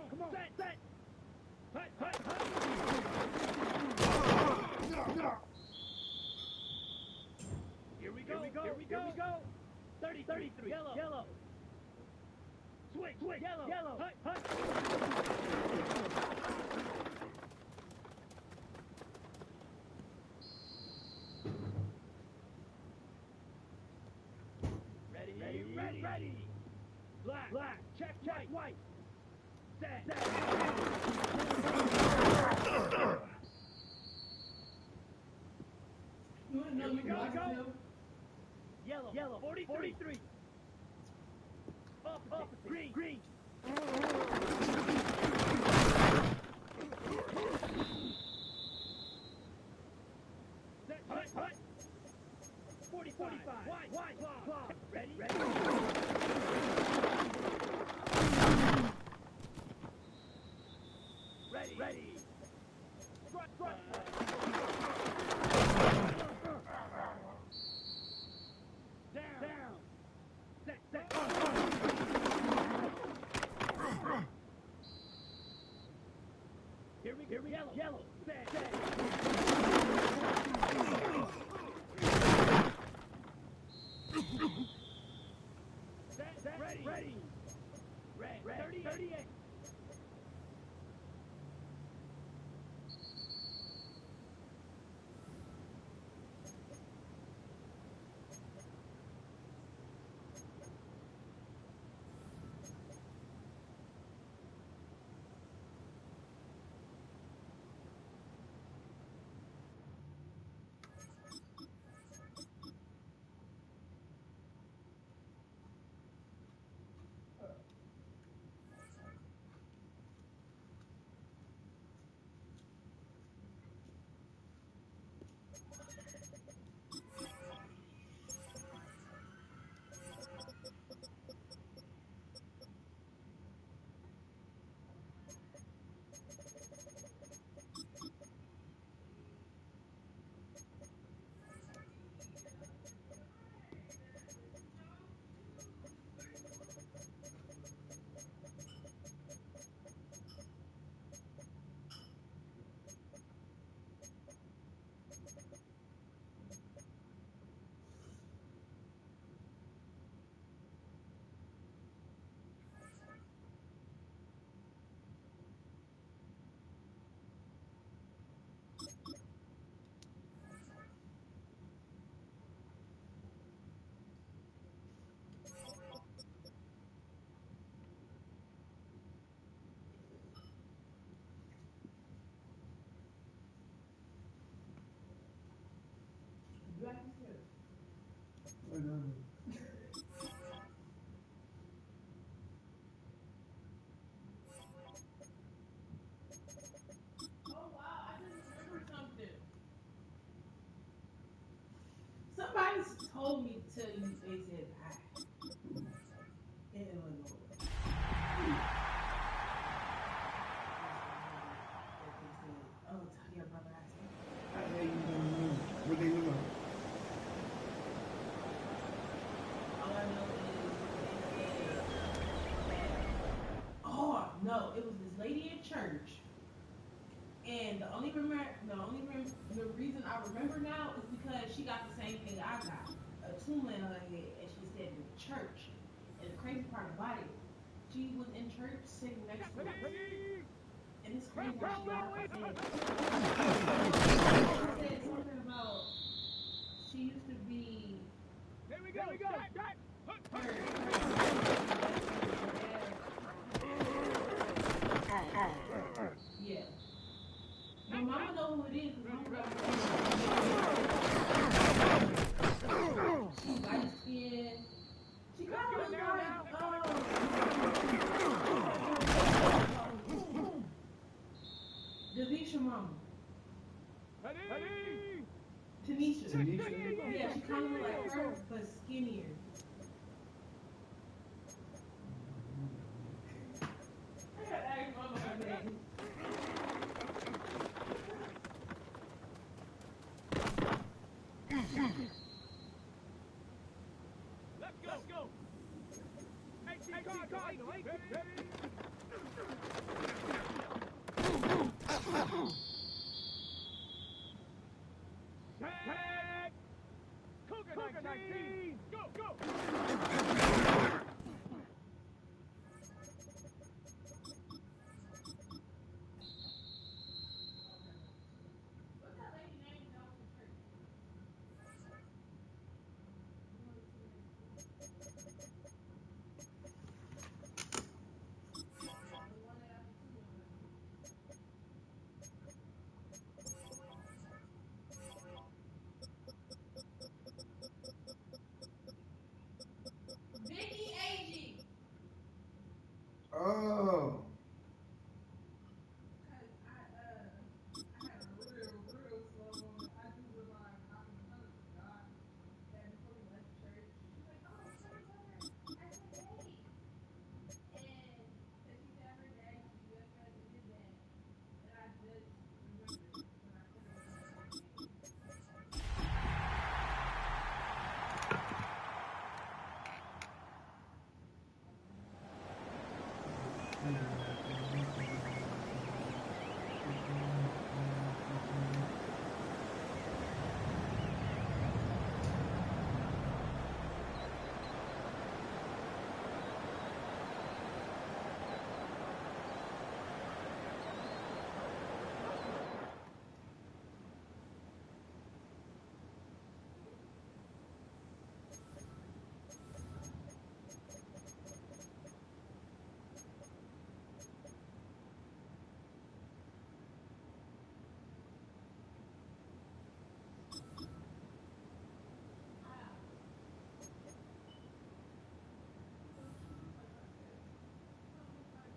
Come on. Set. Hut. Here we go. 33. Yellow. Switch. Yellow. Hut. Ready. Black. Check. White. Set. You want to know you got him? Yellow. 43. Opposite. Green. Set. Hut. 45. White. Ready. Front. Down. Set. Here we go. Yellow. Set. Ready. 38. Black is here. Oh wow, I just remembered something. Somebody told me to tell you they said hi in Illinois. Oh, tell your brother I said. How the hell you gonna know what they look like? All I know is they said, oh no, it was this lady in church. And the reason I remember now is because she got the same thing I got, a tumor in her head, and she said in church. And the crazy part about it, she was in church sitting next to us. And it's crazy how she got up and said something about she used to be. Here we go. Yeah. My mama know who it is because she's light skinned. She kind of looks like Devisha mama. Ready. Tanisha. Yeah, she kind of looks like her but skinnier. I gotta ask mama her name. Let's go. Hey, car, ready. 19. Go, go. What's that lady name that was in church? The one that got the two of us. Vicky Agee. Oh. Cause I had a real slow moment. I just was like, I kind of forgot that before we left church, she was like, "Oh, tell your brother I said hey," and because she said her dad used to be best friends with his dad, and I just remembered when I couldn't remember his name.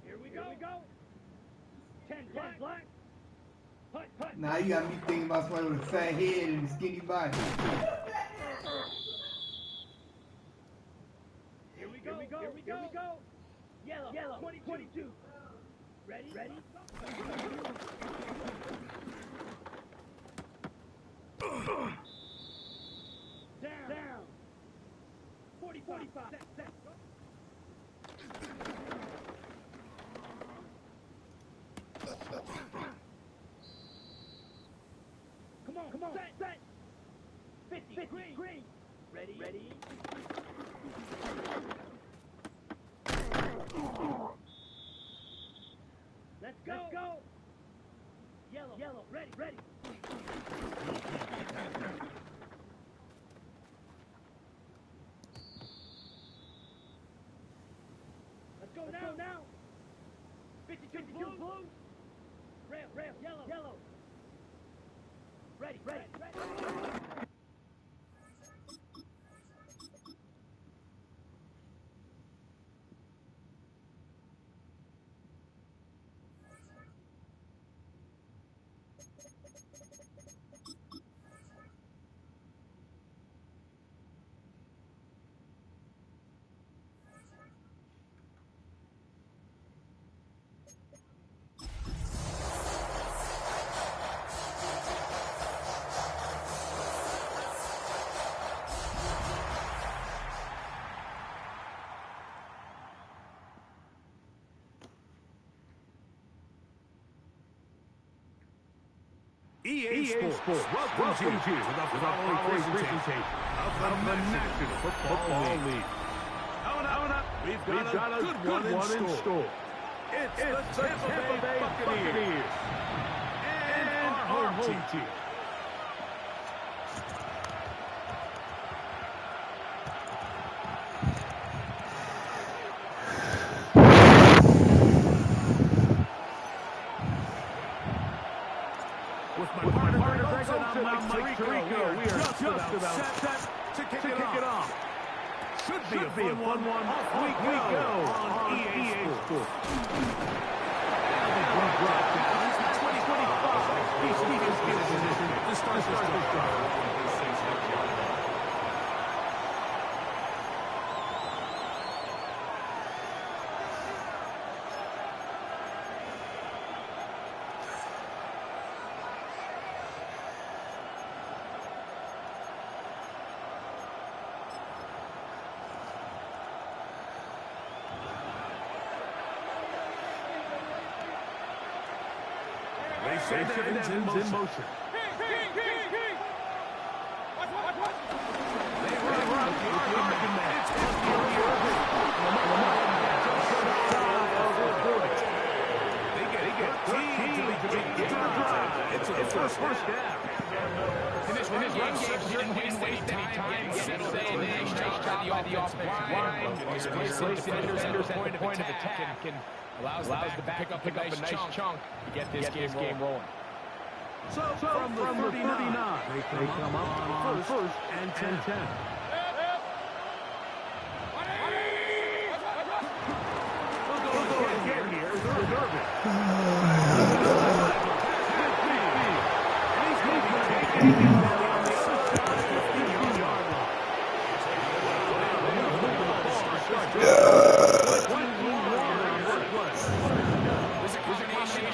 Here we go. 10 black. Hut. Now you got me thinking about somebody with a fat head and a skinny body. Here we go. Yellow. 22. Ready? Down. 45. Set. Come on. Set. 50. Green. Ready? Let's go. Yellow. Ready. Let's go now. 52 blue. Rail. Yellow. Ready. EA Sports welcomes you to the following presentation of the National Football League. Coming up, we've got a good one in store. It's the Tampa Bay Buccaneers and our home team. With my partner Grayson, I'm Mike Tirico. We are just about set to kick it off. Should be a fun one. Off we go on EA Sports. It's 2025. He's in position to start this drive. Evans in motion. They run job by the offensive line. Displaces defenders at the point of attack and allows the back to pick up a nice chunk to get this game rolling. So from the 39, they come up on first and 10. We'll go again here. Third Irvin. And he's going to be taking it on the other side, 15-yard line. There's a combination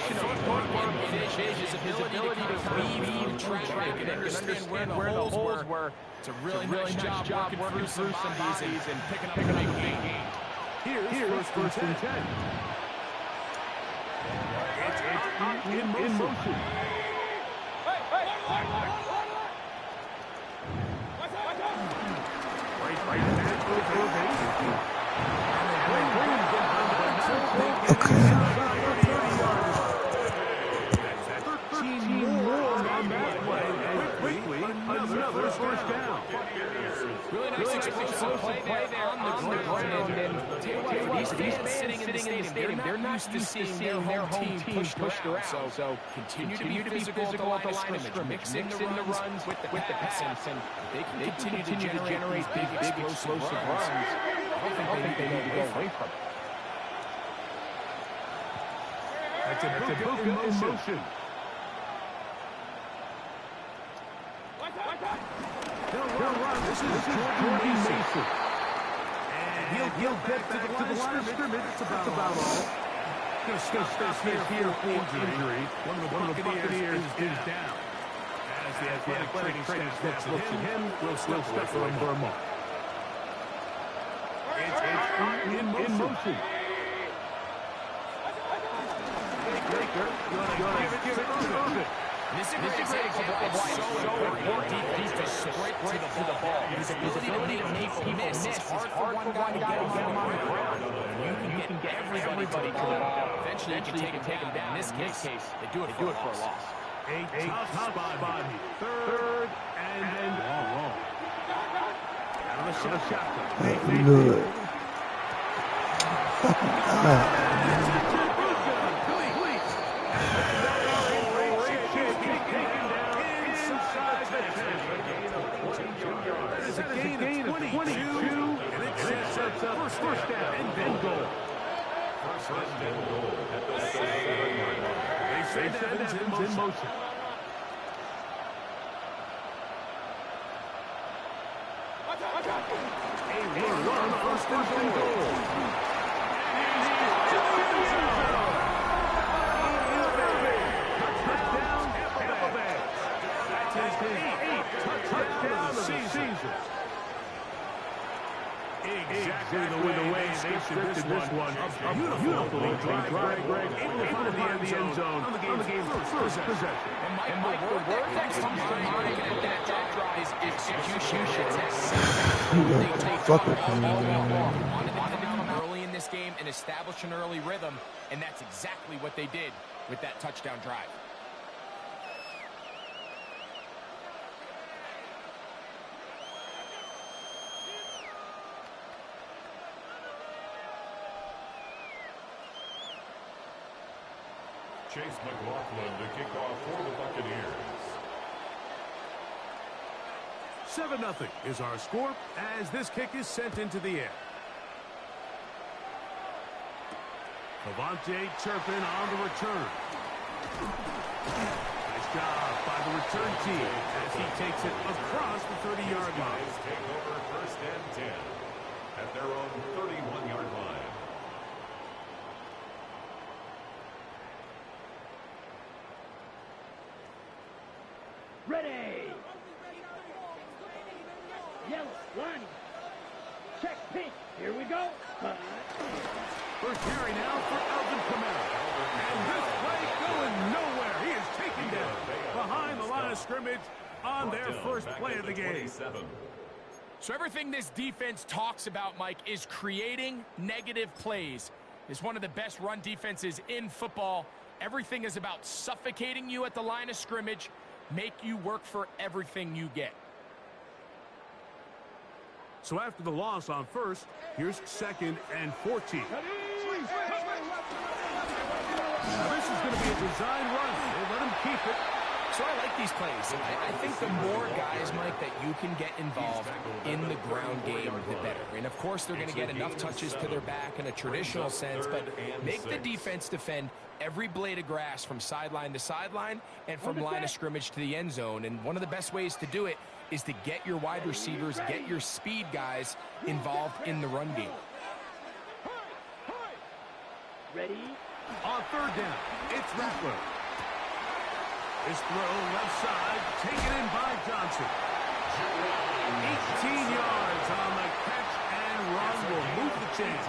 of his ability to weave traffic and understand where the holes were. It's a really nice job working through some bodies and picking up a big gain. Here's first and 10. It's in motion. Another first down. Really nice explosive play there on the ground. And take away these fans sitting in the stadium, they're not used to seeing their home team pushed around. So continue to be physical at the line of scrimmage, mix in the runs with the pass, and they can continue to generate big explosive runs. I don't think they need to go away from it. That's a BUCS in motion. This is Jordan Mason. And he'll get back to the line of scrimmage. That's about all. Going to stay here for injury. One of the Buccaneers is down. As the athletic training staff looks at him, we'll step for a moment. It's in motion. Baker, you want to give it to Irvin. This is a great example of why it's so important defense to sprint to the ball. His ability to make people miss. It's hard for one guy to get him on the ground. You can get everybody to the ball. Eventually, you can take him down. In this case, they do it for a loss. A tough spot here. Third and long. Out of the shotgun. Good. Gain of 22, and it sets up first down and then goal. First and goal at the 7-yard line. They say Evans in motion. A run, first and goal. Touchdown, Tampa Bay. That's his 8th touchdown of the season. Exactly the way they scripted this one. A beautiful drive, Greg. Able to find the end zone on the game's first possession. And Mike, the word that comes to mind with that drive is execution. Wanted to come early in this game and establish an early rhythm, and that's exactly what they did with that touchdown drive. Chase McLaughlin to kick off for the Buccaneers. 7-0 is our score as this kick is sent into the air. Avante Turpin on the return. Nice job by the return team as he takes it across the 30-yard line. Take over first and 10 at their own 31-yard line. Ready! Yellow, line. Check pink. Here we go. First carry now for Alvin Kamara. And this play going nowhere. He is taken down behind the line of scrimmage on their first play of the game. So everything this defense talks about, Mike, is creating negative plays. It's one of the best run defenses in football. Everything is about suffocating you at the line of scrimmage, make you work for everything you get. So after the loss on first, here's 2nd and 14. Now this is going to be a design run. They let him keep it. So I like these plays. I think the more guys, Mike, that you can get involved in the ground game, the better. And, of course, they're going to get enough touches to their back in a traditional sense, but make the defense defend every blade of grass from sideline to sideline and from line of scrimmage to the end zone. And one of the best ways to do it is to get your wide receivers, get your speed guys involved in the run game. Ready? On 3rd down, it's Rattler. His throw left side, taken in by Johnson. 18 yards on the catch and run will move the chains.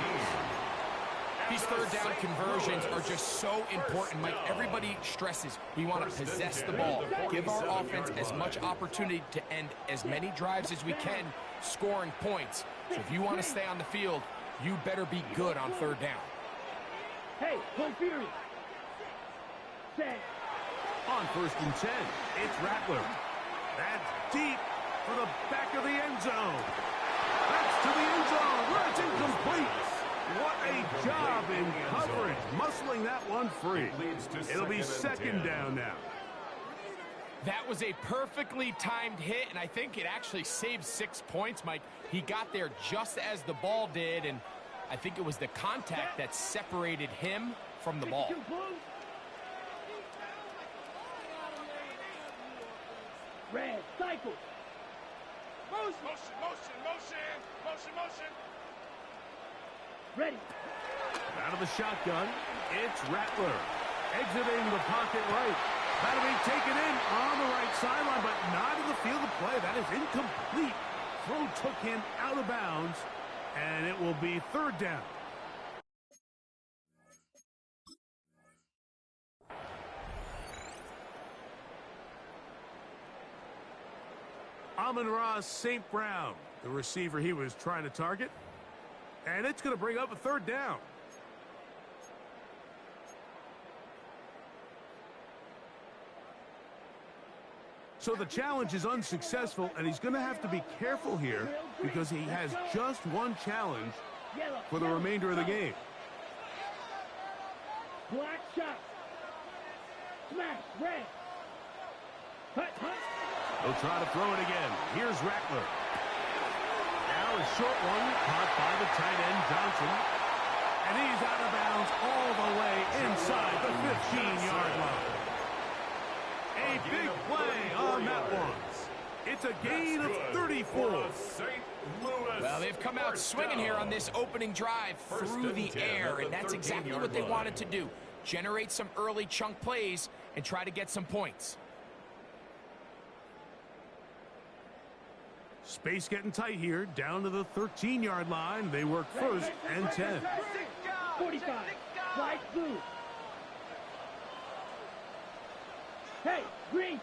These 3rd down conversions are just so important, Mike. Everybody stresses we want to possess the ball, give our offense as much opportunity to end as many drives as we can, scoring points. So if you want to stay on the field, you better be good on 3rd down. Hey, Full Fury. Set. On 1st and 10, it's Rattler. That's deep for the back of the end zone. That's to the end zone where it's incomplete. What a job in coverage, muscling that one free. It'll be 2nd down now. That was a perfectly timed hit, and I think it actually saved 6 points, Mike. He got there just as the ball did, and I think it was the contact that separated him from the ball. Red, cycle. Motion, motion, motion, motion, motion, motion. Ready. Out of the shotgun, it's Rattler. Exiting the pocket right. That'll be taken in on the right sideline, but not in the field of play. That is incomplete. Throw took him out of bounds, and it will be 3rd down. Amon-Ra St. Brown, the receiver he was trying to target. And it's going to bring up a 3rd down. So the challenge is unsuccessful, and he's going to have to be careful here because he has just one challenge for the remainder of the game. Black shot. Smash. Red. Hut, hut. He'll try to throw it again. Here's Rattler. Now a short one caught by the tight end, Johnson. And he's out of bounds all the way inside the 15-yard line. A big play on that one. It's a gain of 34. Well, they've come out swinging here on this opening drive through the air, and that's exactly what they wanted to do. Generate some early chunk plays and try to get some points. Space getting tight here, down to the 13-yard line. They work 1st and 10. 45. Flight blue. Hey, green.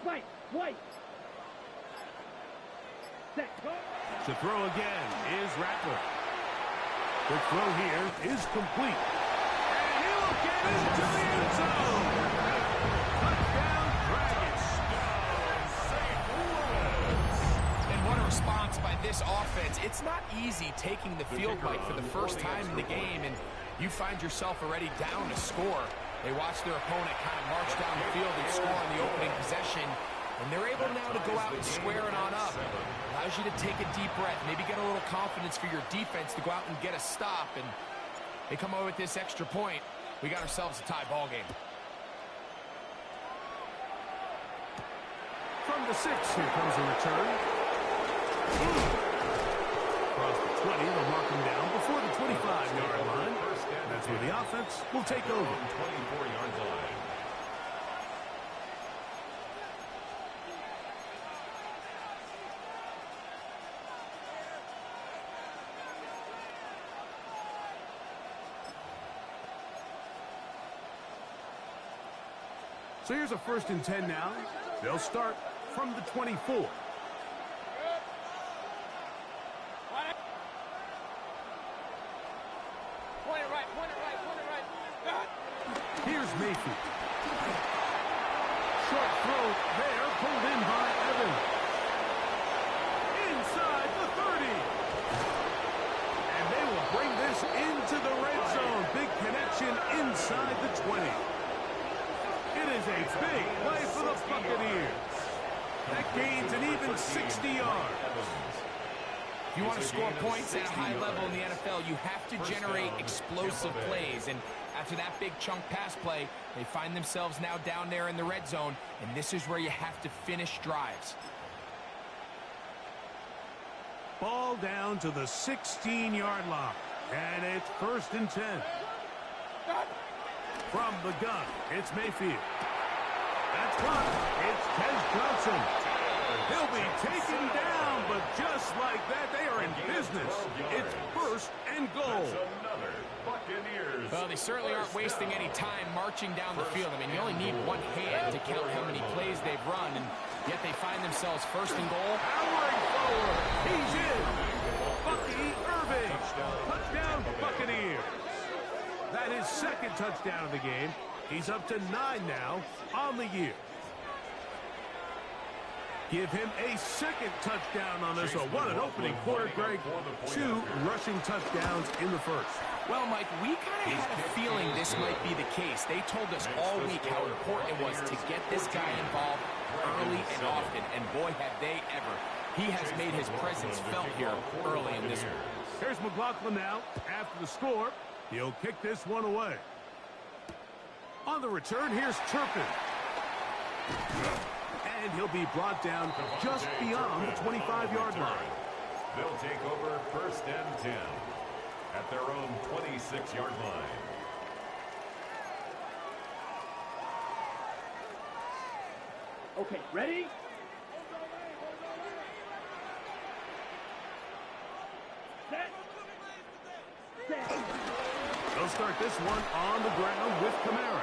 White, white. Set, go. To throw again is Rattler. The throw here is complete. And he'll get into the end zone. Touchdown, Dragons. And what a response by this offense. It's not easy taking the field, Mike, for the first time in the game, and you find yourself already down to score. They watch their opponent kind of march down the field and score on the opening possession, and they're able now to go out and square it on up. Allows you to take a deep breath, maybe get a little confidence for your defense to go out and get a stop, and they come away with this extra point. We got ourselves a tie ball game. From the 6, here comes a return. Across the 20, they'll mark him down before the 25-yard line. That's where the offense will take over. 24-yard line. So here's a 1st and 10 now. They'll start from the 24. Here's Mayfield. short throw there, pulled in by Evans. Inside the 30. And they will bring this into the red zone. Big connection inside the 20. It is a big play for the Buccaneers. That gains an even 60 yards. If you want to score points at a high level in the NFL, you have to generate explosive plays. And after that big chunk pass play, they find themselves now down there in the red zone. And this is where you have to finish drives. Ball down to the 16-yard line. And it's 1st and 10. From the gun, it's Mayfield. That's one. It's Tez Johnson. He'll be taken down, but just like that, they are in business. It's 1st and goal. Well, they certainly aren't wasting any time marching down the field. I mean, you only need one hand to count how many plays they've run, and yet they find themselves 1st and goal. Powering forward. He's in. Bucky Irving. Touchdown, Buccaneers. That is 2nd touchdown of the game. He's up to 9 now on the year. Give him a 2nd touchdown on this one. What an opening quarter, Greg. 2 rushing touchdowns in the 1st. Well, Mike, we kind of had a feeling this might be the case. They told us all week how important it was to get this guy involved early and often, and boy, have they ever. He has made his presence felt here early in this one. Here's McLaughlin now. After the score, he'll kick this one away. On the return, here's Turpin. And he'll be brought down just beyond the 25-yard line. They'll take over 1st and 10 at their own 26-yard line. Okay, ready? Set. Set. They'll start this one on the ground with Kamara.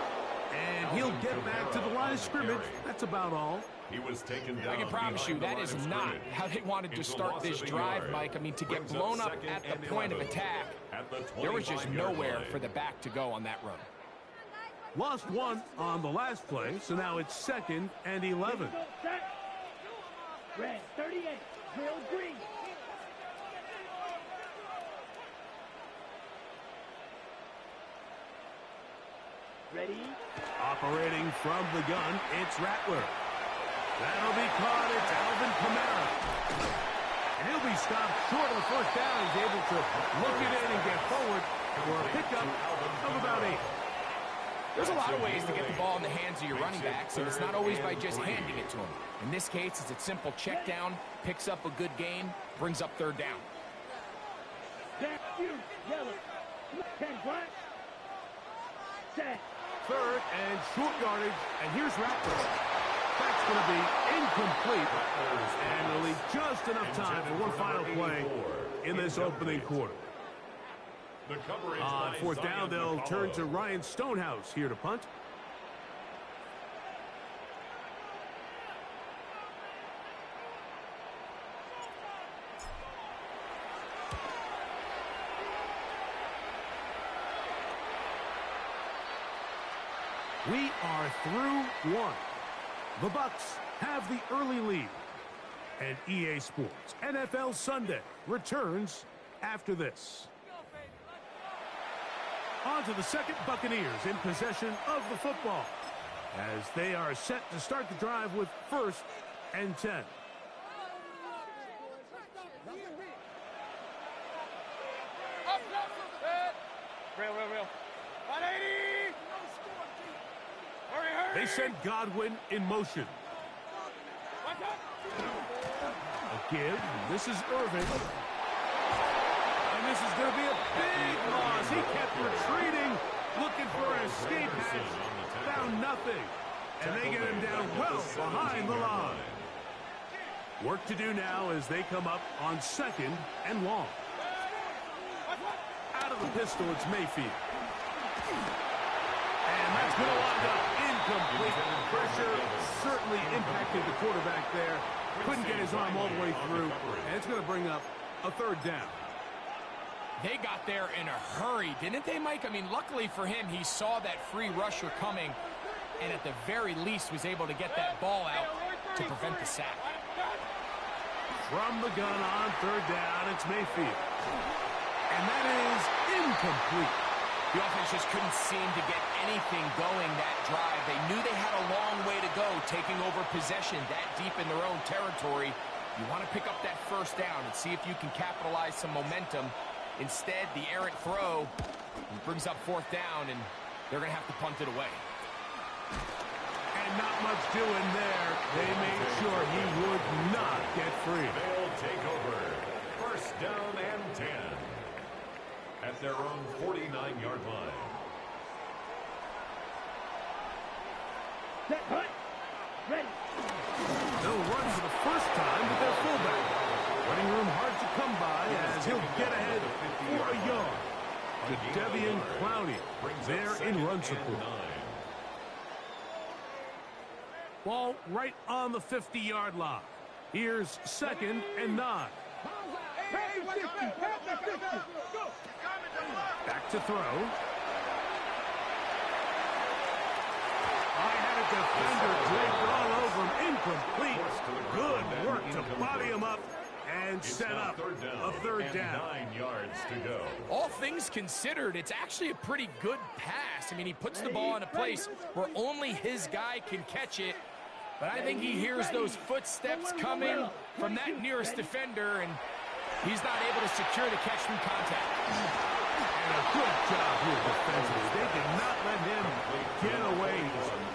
And he'll get back to the line of scrimmage. That's about all. He was taken down. I can promise you that is not how they wanted to start this drive, Mike. I mean, to get blown up at the point of attack, there was just nowhere for the back to go on that run. Lost 1 on the last play, so now it's 2nd and 11. Set. Red 38. Real green. Ready? Operating from the gun, it's Rattler. That'll be caught. It's Alvin Kamara. And he'll be stopped short of the 1st down. He's able to look it in and get forward for a pickup of about 8. There's a lot of ways to get the ball in the hands of your running backs, and it's not always by just handing it to them. In this case, it's a simple check down, picks up a good gain, brings up 3rd down. Yellow. 10 black. Set. 3rd and short yardage, and here's Rattler. That's going to be incomplete, and they'll leave just enough time for one final play in this opening quarter. On 4th down, they'll turn to Ryan Stonehouse here to punt. We are through 1. The Bucs have the early lead. And EA Sports NFL Sunday returns after this. On to the 2nd, Buccaneers in possession of the football as they are set to start the drive with 1st and 10. Real. 180! Hurry! They send Godwin in motion. A give. This is Irving. And this is going to be a big loss. He kept retreating, looking for an escape hatch. Found nothing. And they get him down well behind the line. Work to do now as they come up on 2nd and long. Out of the pistol, it's Mayfield. And that's going to wind up incomplete. Pressure certainly impacted the quarterback there. Couldn't get his arm all the way through. And it's going to bring up a 3rd down. They got there in a hurry, didn't they, Mike? I mean, luckily for him, he saw that free rusher coming. and at the very least was able to get that ball out to prevent the sack. From the gun on third down, it's Mayfield. And that is incomplete. The offense just couldn't seem to get anything going that drive. They knew they had a long way to go taking over possession that deep in their own territory. You want to pick up that first down and see if you can capitalize some momentum. Instead, the errant throw brings up fourth down, and they're going to have to punt it away. And not much doing there. They made sure he would not get free. They'll take over. First down and 10. At their own 49-yard line. Set, hunt, ready. They'll run for the first time with their fullback. Running room hard to come by as he'll get ahead for a yard. To Devian Clowney there in run support. Ball right on the 50-yard line. Here's 2nd and 9. Back to throw. I had a defender draped all over him. Incomplete. Good work to body him up and set up a third down. 9 yards to go. All things considered, it's actually a pretty good pass. I mean, he puts the ball in a place where only his guy can catch it. But I think he hears those footsteps coming from that nearest defender, and he's not able to secure the catch from contact. And a good job here defensively. They did not let him get away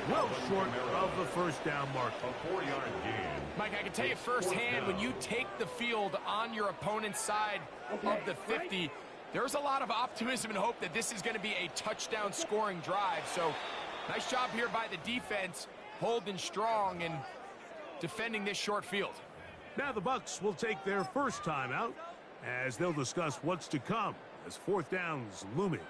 well short of the first down mark. A 4-yard gain. Mike, I can tell you firsthand, when you take the field on your opponent's side of the 50, there's a lot of optimism and hope that this is going to be a touchdown scoring drive. So nice job here by the defense, holding strong and defending this short field. Now the Bucs will take their first time out as they'll discuss what's to come as fourth down's looming.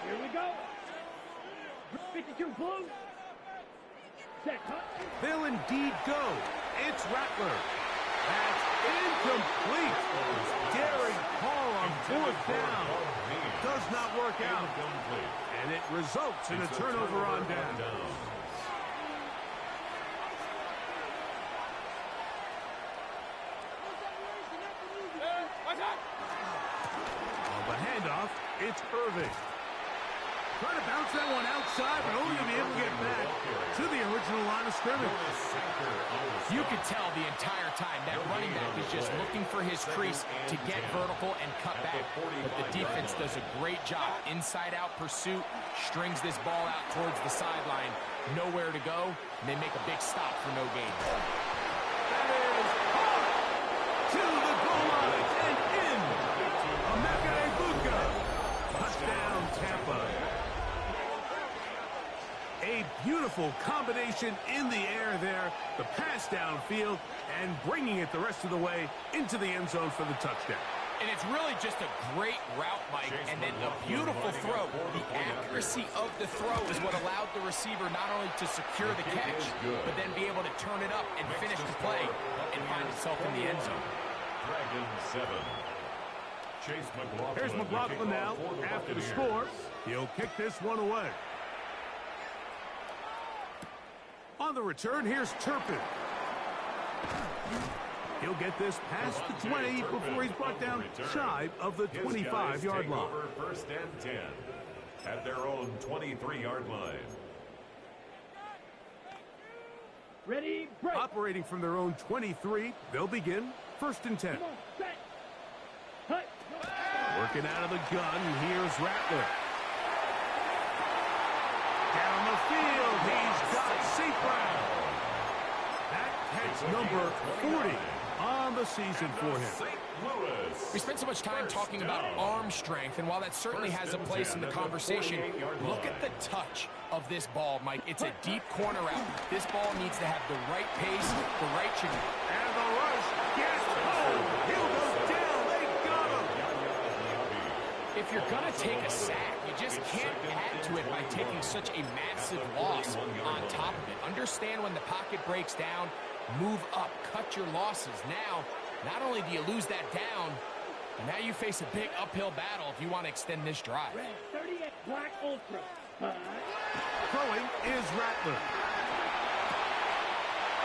Here we go. 52 blue. Set, hunt. They'll indeed go. It's Rattler. That's incomplete. Daring call on fourth down. Does not work out. And it results in a turnover on down. On the handoff, it's Irving. Trying to bounce that one outside, but only to be able to get back to the original line of scrimmage. You could tell the entire time that running back is just looking for his crease to get vertical and cut back. But the defense does a great job. Inside-out pursuit, strings this ball out towards the sideline. Nowhere to go, and they make a big stop for no gain. That is to the goal line and in. BUCS. Touchdown, Tampa. A beautiful combination in the air there. The pass downfield and bringing it the rest of the way into the end zone for the touchdown. And it's really just a great route, Mike, and then a beautiful throw. The accuracy of the throw is what allowed the receiver not only to secure the catch, but then be able to turn it up and finish the play and find himself in the end zone. Dragon 7. Chase McLaughlin. Here's McLaughlin now after the score. He'll kick this one away. On the return, here's Turpin. He'll get this past the 20 before he's brought down shy of the 25-yard line. First and 10 at their own 23-yard line. Ready, break. Operating from their own 23, they'll begin first and 10. Come on, set. Hut. Working out of the gun, here's Rattler. Down the field, he's got St. Brown. That catch number 40 on the season for him. We spent so much time talking about arm strength, and while that certainly has a place in the conversation, look at the touch of this ball, Mike. It's a deep corner out. This ball needs to have the right pace, the right trajectory. And the rush gets home. He'll go down. They got him. if you're going to take a sack, you just can't add to it by taking such a massive loss on top of it. Understand when the pocket breaks down, move up, cut your losses. Now, not only do you lose that down, but now you face a big uphill battle if you want to extend this drive. Red 38 Black Ultra. Throwing is Rattler.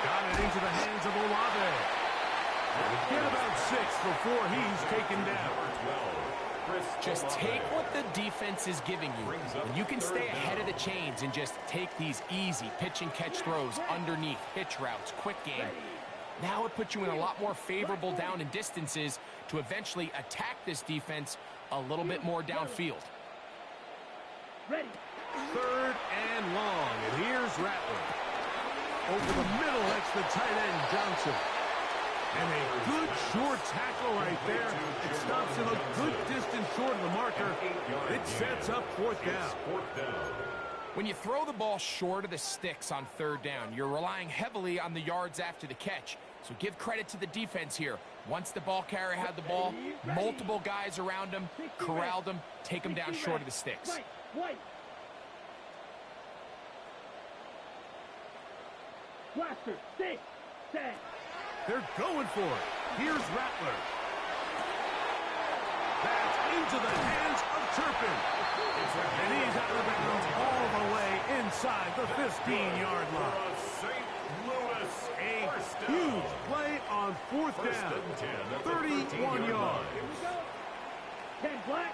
Got it into the hands of Olave. Get about 6 before he's taken down. Just take what the defense is giving you, and you can stay ahead of the chains and just take these easy pitch and catch throws underneath, hitch routes, quick game. Now it puts you in a lot more favorable down and distances to eventually attack this defense a little bit more downfield. Ready. 3rd and long, and here's Rattler. Over the middle, that's the tight end, Johnson. And a good short tackle right there. It stops him a good distance short of the marker. It sets up 4th down. When you throw the ball short of the sticks on 3rd down, you're relying heavily on the yards after the catch. So give credit to the defense here. Once the ball carrier had the ball, multiple guys around him, corralled him, take him down short of the sticks. White. Blaster, 6, 10. They're going for it. Here's Rattler. That's into the hands of Turpin. And he's out of bounds all the way inside the 15-yard line. A huge play on 4th down. 31 yards. 10 Black.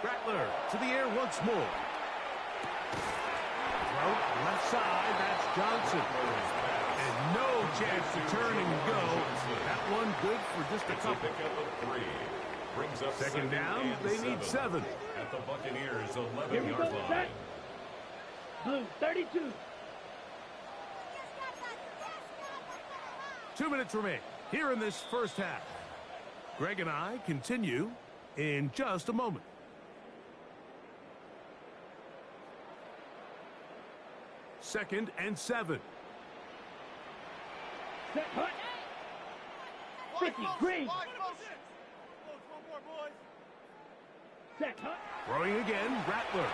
Rattler to the air once more. Left side, that's Johnson. And no chance to turn and go. That one good for just a couple. Brings up 2nd down, they need 7. At the Buccaneers' 11-yard line. Set. Blue 32. 2 minutes remain here in this first half. Greg and I continue in just a moment. Second and 7. Set hut. 50 green. Set hut. Throwing again, Rattler.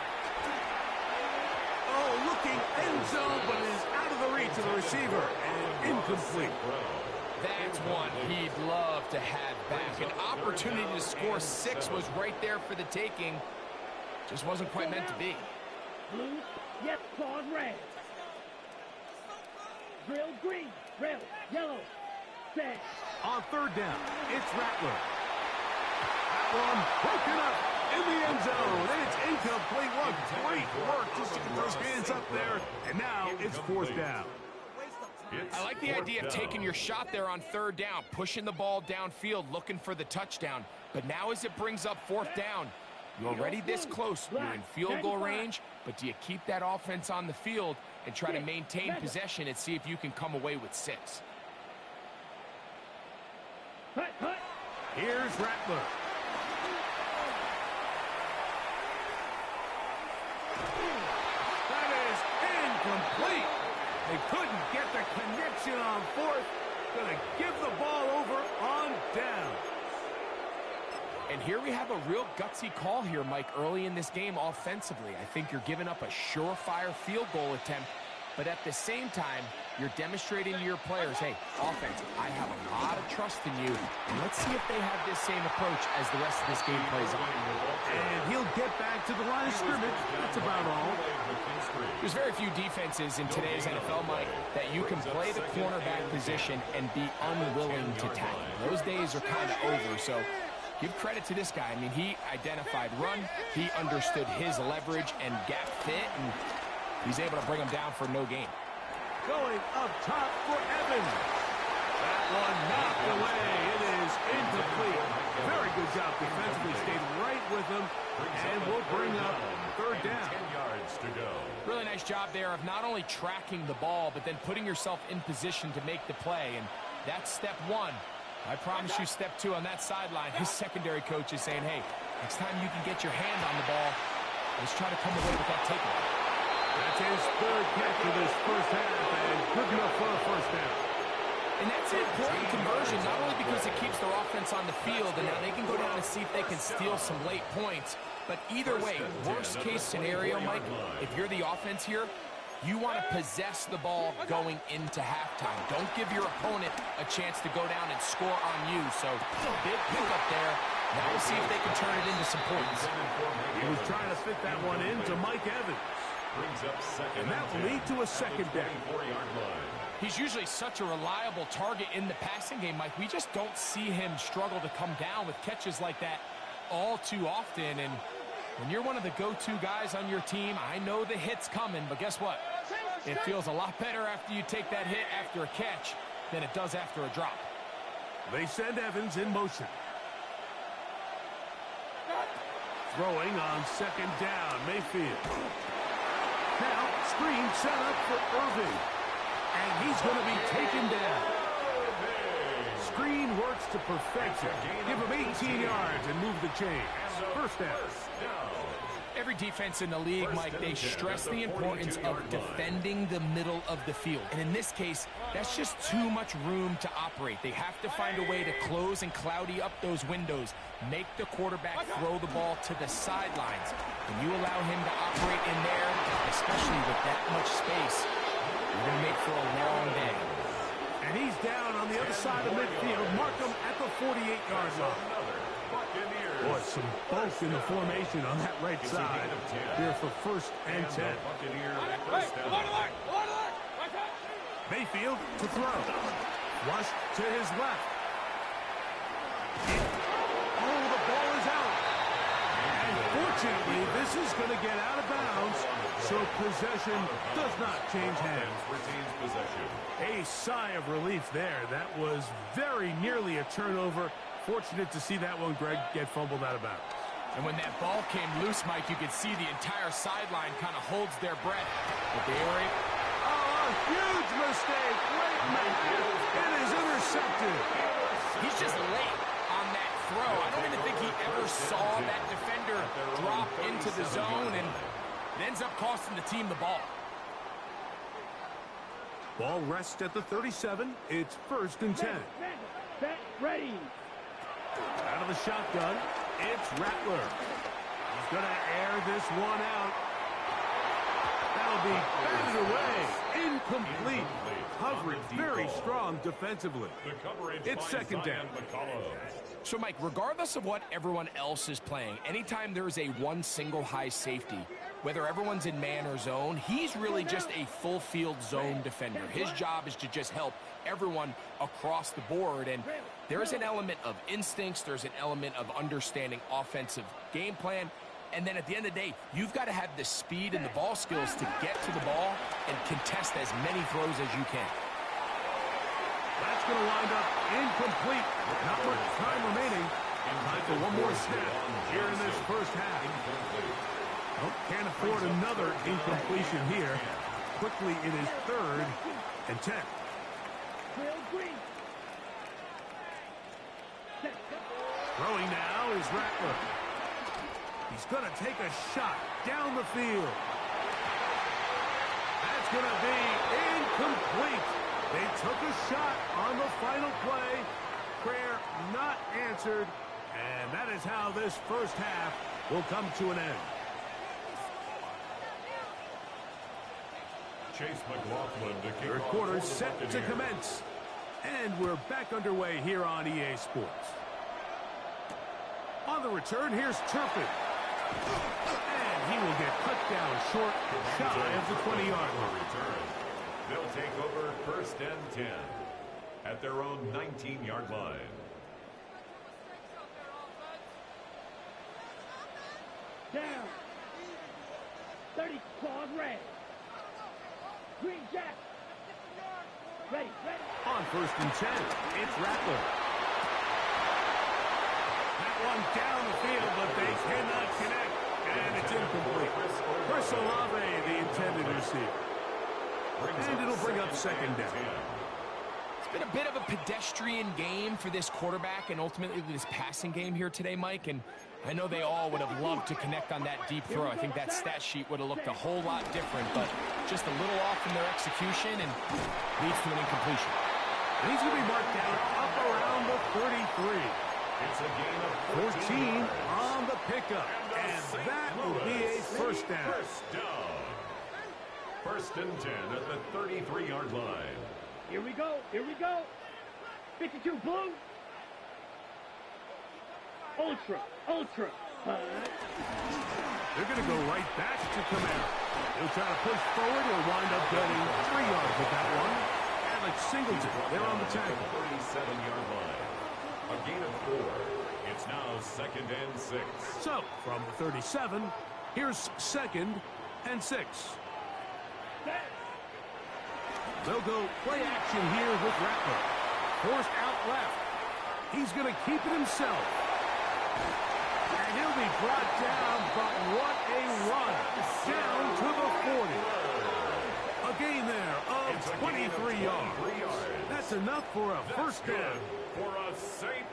Oh, looking end zone, but is out of the reach of the receiver and incomplete. That's one he'd love to have back. An opportunity to score 6 was right there for the taking. Just wasn't quite meant to be. Blue, yes, claws red. Drill green, red, yellow, set. On 3rd down, it's Rattler. That one broken up in the end zone, and it's incomplete. What great work just to get those hands up there, and now it's 4th down. I like the idea of taking your shot there on 3rd down, pushing the ball downfield, looking for the touchdown. But now as it brings up 4th down, you're already this close. You're in field goal range, but do you keep that offense on the field and try to maintain possession and see if you can come away with 6? Here's Rattler. That is incomplete. They couldn't get the connection on 4th. Gonna give the ball over on down. And here we have a real gutsy call here, Mike, early in this game offensively. I think you're giving up a surefire field goal attempt, but at the same time, you're demonstrating to your players, hey, offense, I have a lot of trust in you, and let's see if they have this same approach as the rest of this game plays on. And he'll get back to the line of scrimmage. That's about all. There's very few defenses in today's NFL, Mike, that you can play the cornerback position and be unwilling to tackle. Those days are kind of over, so give credit to this guy. I mean, he identified run, he understood his leverage and gap fit, and he's able to bring him down for no gain. Going up top for Evans. That one knocked away. It is incomplete. Very good job defensively. Stayed right with him, and we'll bring up 3rd down. 10 yards to go. Really nice job there of not only tracking the ball, but then putting yourself in position to make the play, and that's step 1. I promise you step 2 on that sideline. His secondary coach is saying, hey, next time you can get your hand on the ball, let's try to come away with that takeaway. That's his 3rd catch of this first half, and good enough for a 1st down. And that's an important conversion, not only because it keeps their offense on the field, and now they can go down and see if they can steal some late points. But either way, worst case scenario, Mike, if you're the offense here, you want to possess the ball going into halftime. Don't give your opponent a chance to go down and score on you. So big pickup there. Now we'll see if they can turn it into some points. He was trying to fit that one into Mike Evans. And that will lead to a second down. He's usually such a reliable target in the passing game, Mike. We just don't see him struggle to come down with catches like that all too often. And when you're one of the go-to guys on your team, I know the hit's coming, but guess what? It feels a lot better after you take that hit after a catch than it does after a drop. They send Evans in motion. Throwing on second down, Mayfield. Now, screen set up for Irving. And he's going to be taken down. Screen works to perfection. Give him 18 yards and move the chains. First down. Every defense in the league, Mike, they stress the importance of defending the middle of the field. And in this case, that's just too much room to operate. They have to find a way to close and cloudy up those windows, make the quarterback throw the ball to the sidelines. When you allow him to operate in there, especially with that much space, you're going to make for a long day. And he's down on the other side of midfield. Mark him at the 48-yard line. Boy, some bulk in the formation on that right side here for first and 10. Mayfield to throw. Rush to his left. Oh, the ball is out. And fortunately, this is going to get out of bounds, so possession does not change hands. A sigh of relief there. That was very nearly a turnover. Fortunate to see that one, Greg, get fumbled out of bounds. And when that ball came loose, Mike, you could see the entire sideline kind of holds their breath. But they were able... Oh, a huge mistake. Late Mayfield. It is intercepted. He's just late on that throw. I don't even think he ever saw that defender drop into the zone, and it ends up costing the team the ball. Ball rests at the 37. It's first and 10. Set, ready. Out of the shotgun, it's Rattler. He's going to air this one out. That'll be batted away. Incomplete. Coverage very strong defensively. It's second down. So, Mike, regardless of what everyone else is playing, anytime there is a one single high safety, whether everyone's in man or zone, he's really just a full field zone defender. His job is to just help everyone across the board. And there's an element of instincts. There's an element of understanding offensive game plan. And then at the end of the day, you've got to have the speed and the ball skills to get to the ball and contest as many throws as you can. That's going to wind up incomplete. Not much time remaining. Time for one more snap here in this first half. Oh, can't afford another incompletion here. Quickly, it is third and 10. Throwing now is Rattler. He's going to take a shot down the field. That's going to be incomplete. They took a shot on the final play. Prayer not answered. And that is how this first half will come to an end. Chase McLaughlin to kick Third off quarter for the set to Buccaneers. commence. And we're back underway here on EA Sports. On the return, here's Turpin. And he will get cut down short, shy of the 20-yard line. They'll take over first and 10 at their own 19-yard line. Down. 30 claws red. Green jack. Ready, ready. On first and 10, it's Rattler. That one down the field, but they cannot connect. And it's incomplete. Chris Olave, the intended receiver. And it'll bring up second down. It's been a bit of a pedestrian game for this quarterback and ultimately this passing game here today, Mike. And I know they all would have loved to connect on that deep throw. I think that stat sheet would have looked a whole lot different, but just a little off in their execution and leads to an incompletion. And he's going to be marked down up around the 33. It's a gain of 14 on the pickup. And that will be a first down. First down. First and 10 at the 33-yard line. Here we go. Here we go. 52 blue. Ultra. Ultra. They're going to go right back to Camara. He'll try to push forward. He'll wind up getting 3 yards with that one. Alex Singleton, they're on the tackle. 37-yard line. A gain of 4. It's now 2nd and 6. So, from the 37, here's 2nd and 6. They'll go play action here with Rattler. Forced out left. He's going to keep it himself. And he'll be brought down, but what a run. Down to the 40. A gain there of 23 yards. That's enough for a first down.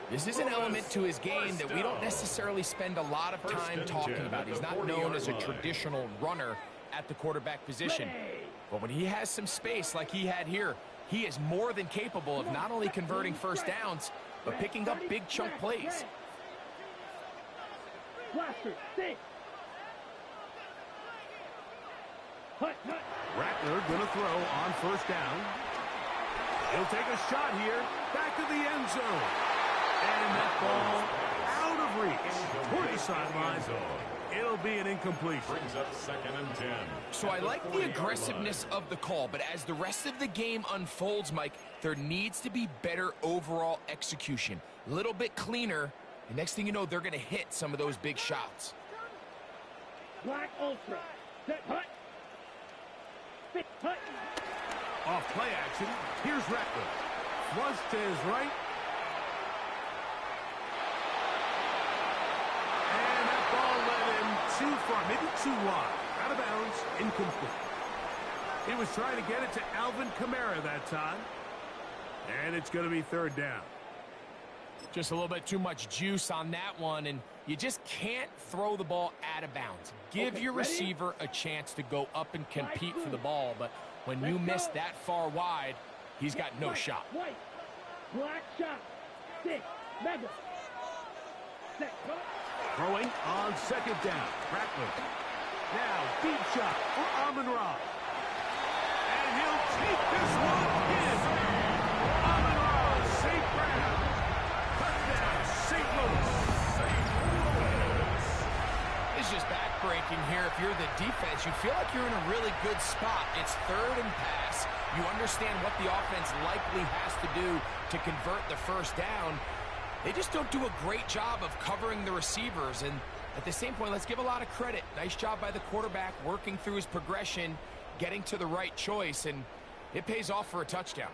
This is an element to his game that we don't necessarily spend a lot of time talking about. He's not known as a traditional runner at the quarterback position. But when he has some space like he had here, he is more than capable of not only converting first downs, but picking up big chunk plays. Blaster, 6. Hut, hut. Rattler going to throw on first down. He'll take a shot here. Back to the end zone. And that ball out of reach. Toward the sideline. It'll be an incompletion. Brings up 2nd and 10. So I like the aggressiveness of the call, but as the rest of the game unfolds, Mike, there needs to be better overall execution. A little bit cleaner. And next thing you know, they're going to hit some of those big shots. Black Ultra. Set, hut. 6, hut. Off play action. Here's Rattler. Flush to his right. And that ball led him too far, maybe too wide. Out of bounds, incomplete. He was trying to get it to Alvin Kamara that time. And it's going to be 3rd down. Just a little bit too much juice on that one, and you just can't throw the ball out of bounds. Give your receiver a chance to go up and compete for the ball, but when you miss that far wide, he's got no shot. White. Black shot. 6. Mega. Set. Throwing on 2nd down. Rattler. Now, deep shot for Amon-Ra. And he'll take this one in. Amon-Ra, St. Brown. Touchdown, St. Louis. It's just backbreaking here. If you're the defense, you feel like you're in a really good spot. It's 3rd and pass. You understand what the offense likely has to do to convert the first down. They just don't do a great job of covering the receivers. And at the same point, let's give a lot of credit. Nice job by the quarterback working through his progression, getting to the right choice, and it pays off for a touchdown.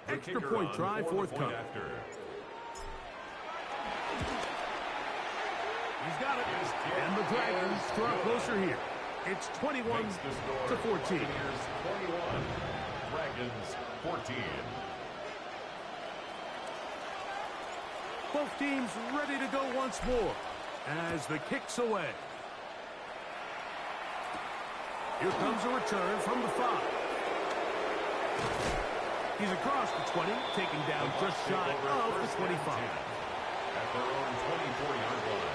Extra point try forthcoming. He's got it. And the Dragons draw closer here. It's 21-14. 21. Dragons 14. Both teams ready to go once more as the kick's away. Here comes a return from the 5. He's across the 20, taken down just shy of the 25. At their own 24-yard line.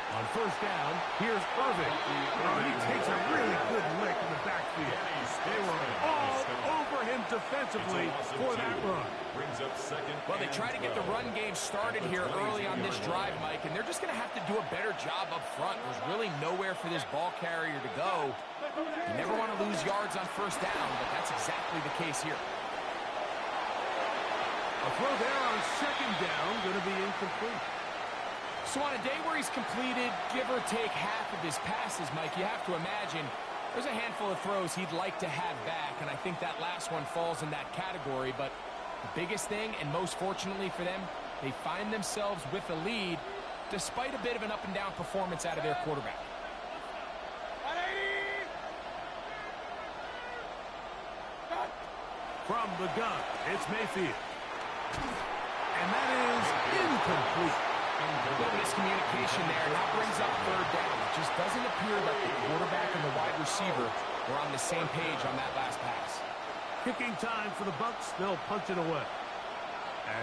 On first down, here's Irving. Oh, he takes a really good lick in the backfield. They were all over him defensively for that run. Brings up 2nd. Well, they try to get the run game started here early on this drive, Mike, and they're just going to have to do a better job up front. There's really nowhere for this ball carrier to go. You never want to lose yards on first down, but that's exactly the case here. A throw there on 2nd down, going to be incomplete. So on a day where he's completed, give or take half of his passes, Mike, you have to imagine there's a handful of throws he'd like to have back, and I think that last one falls in that category. But the biggest thing, and most fortunately for them, they find themselves with a lead despite a bit of an up-and-down performance out of their quarterback. From the gun, it's Mayfield. And that is incomplete. A little miscommunication there, and that brings up third down. It just doesn't appear that the quarterback and the wide receiver were on the same page on that last pass. Kicking time for the BUCS. They'll punch it away.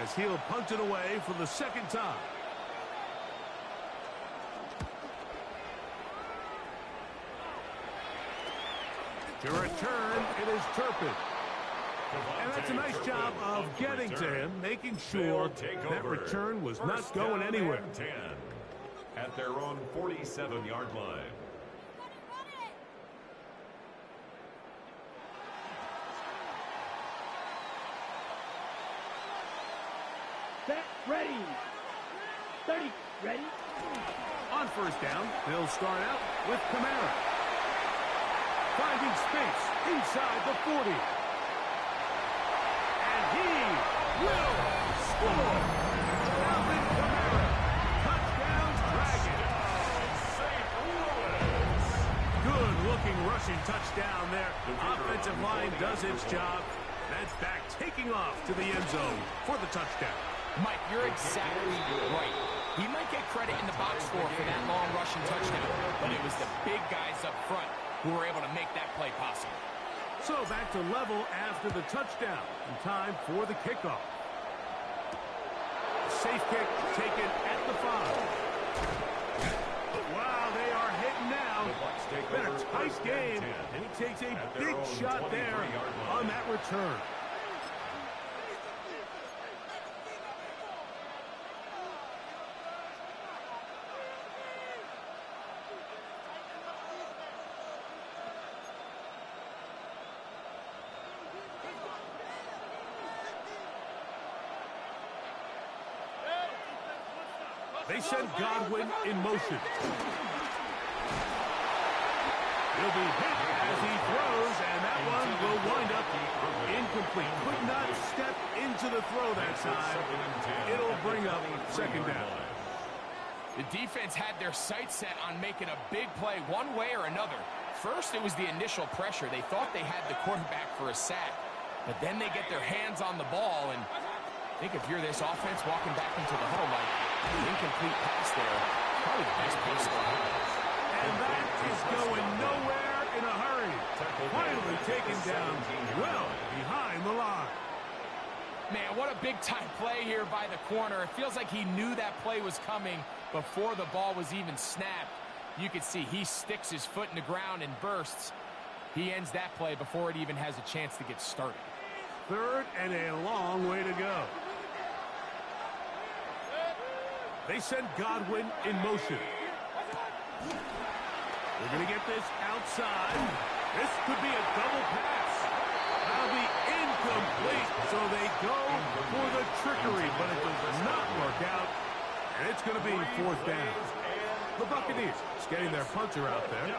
As he'll punch it away for the second time. To return, it is Turpin. And that's a nice job of getting to him, making sure that return was not going anywhere. 10 at their own 47-yard line. Set, ready. 30, ready. On first down, they'll start out with Kamara. Finding space inside the 40. And he will score. Alvin Kamara. Touchdown Dragons. Good-looking rushing touchdown there. Offensive line does its job. That's back taking off to the end zone for the touchdown. Mike, you're exactly right. He might get credit in the box score for that long rushing touchdown, but it was the big guys up front who were able to make that play possible. So back to level after the touchdown. And time for the kickoff. Safe kick taken at the 5. Wow, they are hitting now. Been a tight game, and he takes a big shot there on that return. They send Godwin in motion. He'll be hit as he throws, and that one will wind up incomplete. Could not step into the throw that time. It'll bring up second down. The defense had their sights set on making a big play one way or another. First, it was the initial pressure. They thought they had the quarterback for a sack, but then they get their hands on the ball, and I think if you're this offense walking back into the huddle, like the incomplete pass there, probably the best pass of the And that is going nowhere in a hurry. Finally taken down well behind the line. Man, what a big-time play here by the corner. It feels like he knew that play was coming before the ball was even snapped. You can see he sticks his foot in the ground and bursts. He ends that play before it even has a chance to get started. Third and a long way to go. They send Godwin in motion. They're going to get this outside. This could be a double pass. That'll be incomplete. So they go for the trickery, but it does not work out. And it's going to be fourth down. The Buccaneers getting their punter out there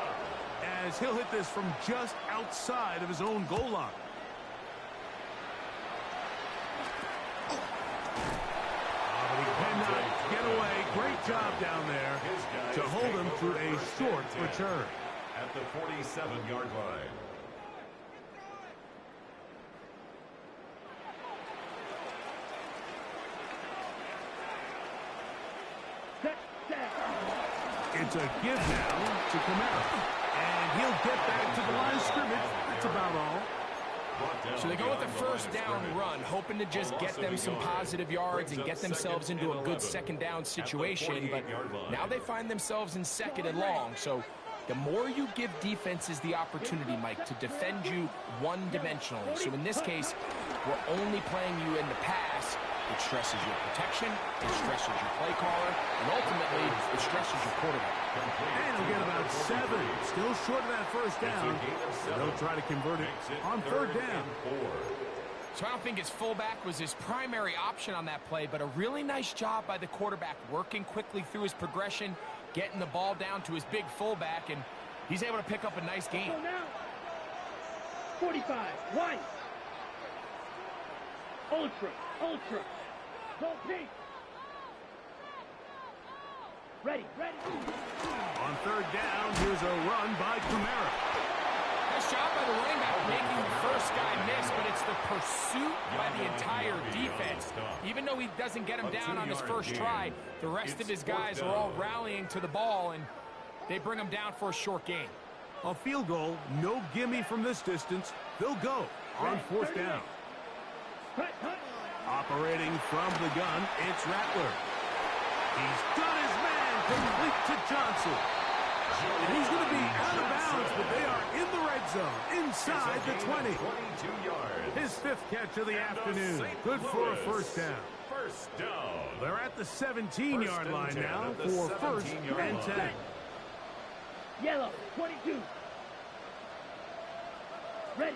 as he'll hit this from just outside of his own goal line. Get away. Great job down there to hold him to a short return. At the 47-yard line. It's a give now to Kamara. And he'll get back to the line of scrimmage. That's about all. So they go with the first down run, hoping to just get them some positive yards and get themselves into a good second down situation. But now they find themselves in second and long. So the more you give defenses the opportunity, Mike, to defend you one-dimensionally. So in this case, we're only playing you in the pass. It stresses your protection, it stresses your play caller, and ultimately, it stresses your quarterback. And he'll get about 7. Still short of that first down. They'll try to convert it on third down. So I don't think his fullback was his primary option on that play, but a really nice job by the quarterback working quickly through his progression, getting the ball down to his big fullback, and he's able to pick up a nice gain. 45, one. Ultra. Go pink. Ready. On third down, here's a run by Kamara. Nice job by the running back making the first guy miss, but it's the pursuit by the entire defense. Even though he doesn't get him down on his first try, the rest of his guys are all rallying to the ball, and they bring him down for a short gain. A field goal, no gimme from this distance. They'll go on fourth down. Operating from the gun, it's Rattler. He's got his man complete to Johnson. And he's going to be out of bounds, but they are in the red zone, inside the 20. 22 yards. His fifth catch of the afternoon. Good for a first down. First down. They're at the 17-yard line now for first and 10. Yellow, 22. Ready.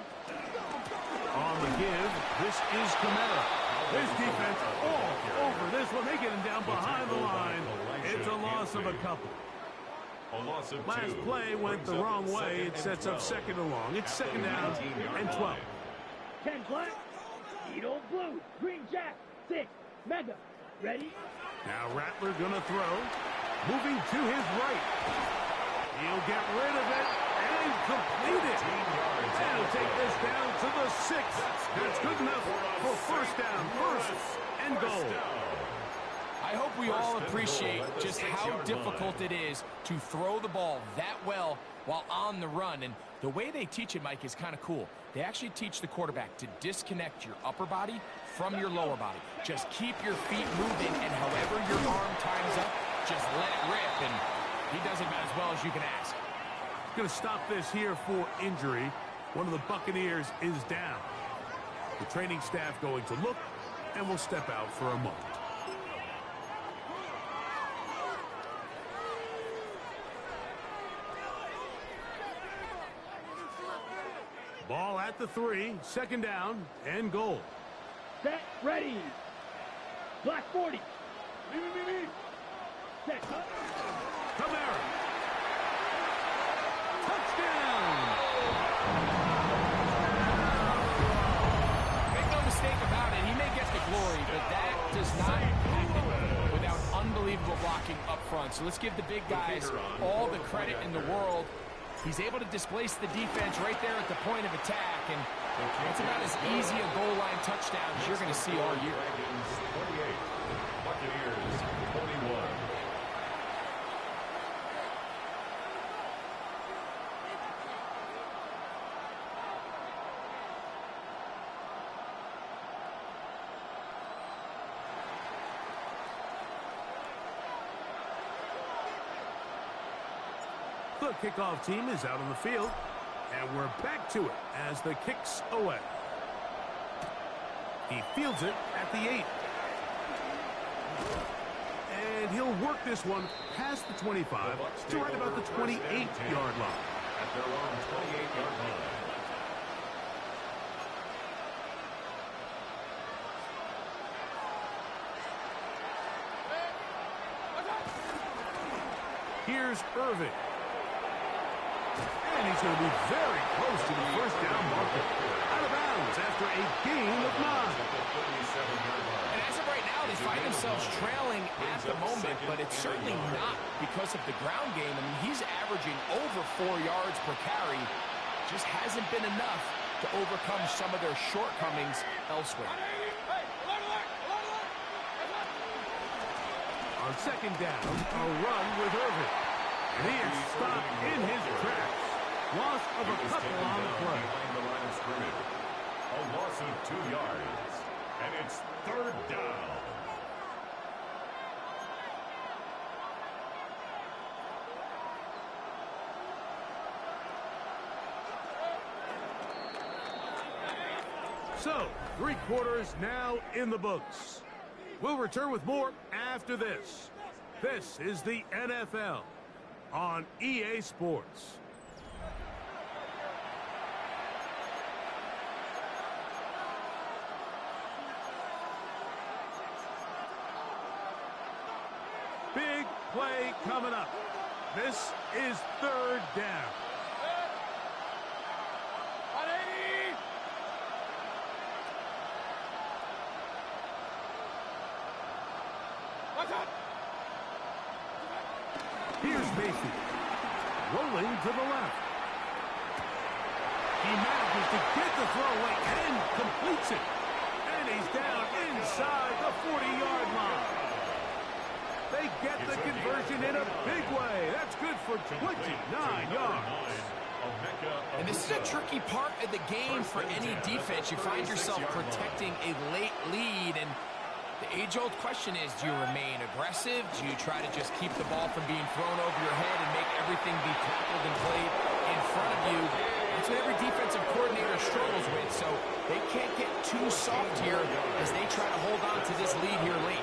On the give, this is Kamara. His defense all over this one. They get him down behind the line. It's a loss of a couple. A loss of Last two. play went the wrong way. It sets up second and long. It's second down and 12. 10 black. Edo blue. Green jack. 6. Mega. Ready? Now Rattler gonna throw. Moving to his right. He'll get rid of it and complete it. And he'll take this down to the 6. That's good enough for first down. First and goal. I hope we all appreciate just how difficult it is to throw the ball that well while on the run. And the way they teach it, Mike, is kind of cool. They actually teach the quarterback to disconnect your upper body from your lower body. Just keep your feet moving, and however your arm times up, just let it rip. And he does it about as well as you can ask. Going to stop this here for injury. One of the Buccaneers is down. The training staff going to look, and will step out for a moment. Ball at the 3, second down, and goal. Set. Ready. Black 40. Set. Kamara. Touchdown! Make no mistake about it, he may get the glory, but that does not happen without unbelievable blocking up front. So let's give the big guys all the credit in the world. He's able to displace the defense right there at the point of attack, and it's about as easy a goal line touchdown as you're going to see all year. 28. Buccaneers 21. The kickoff team is out on the field, and we're back to it as the kick's away. He fields it at the 8. And he'll work this one past the 25 to right about the 28-yard line. At their own 28-yard line. Here's Irving. And he's going to be very close to the first down marker. Out of bounds after a gain of 9. And as of right now, they find themselves trailing at the moment, but it's certainly not because of the ground game. I mean, he's averaging over 4 yards per carry. Just hasn't been enough to overcome some of their shortcomings elsewhere. On second down, a run with Irving. And he is stopped in his tracks. Loss of a couple on the play. Behind the line of scrimmage. A loss of 2 yards. And it's third down. So, 3 quarters now in the books. We'll return with more after this. This is the NFL on EA Sports. Big play coming up. This is third down. Here's Mason, rolling to the left. He manages to get the throw away and complete shoots it. And he's down inside the 40-yard line. They get the conversion in a big way. That's good for 29 yards. And this is a tricky part of the game for any defense. You find yourself protecting a late lead, and the age-old question is, do you remain aggressive? Do you try to just keep the ball from being thrown over your head and make everything be tackled and played in front of you? That's what every defensive coordinator struggles with, so they can't get too soft here as they try to hold on to this lead here late.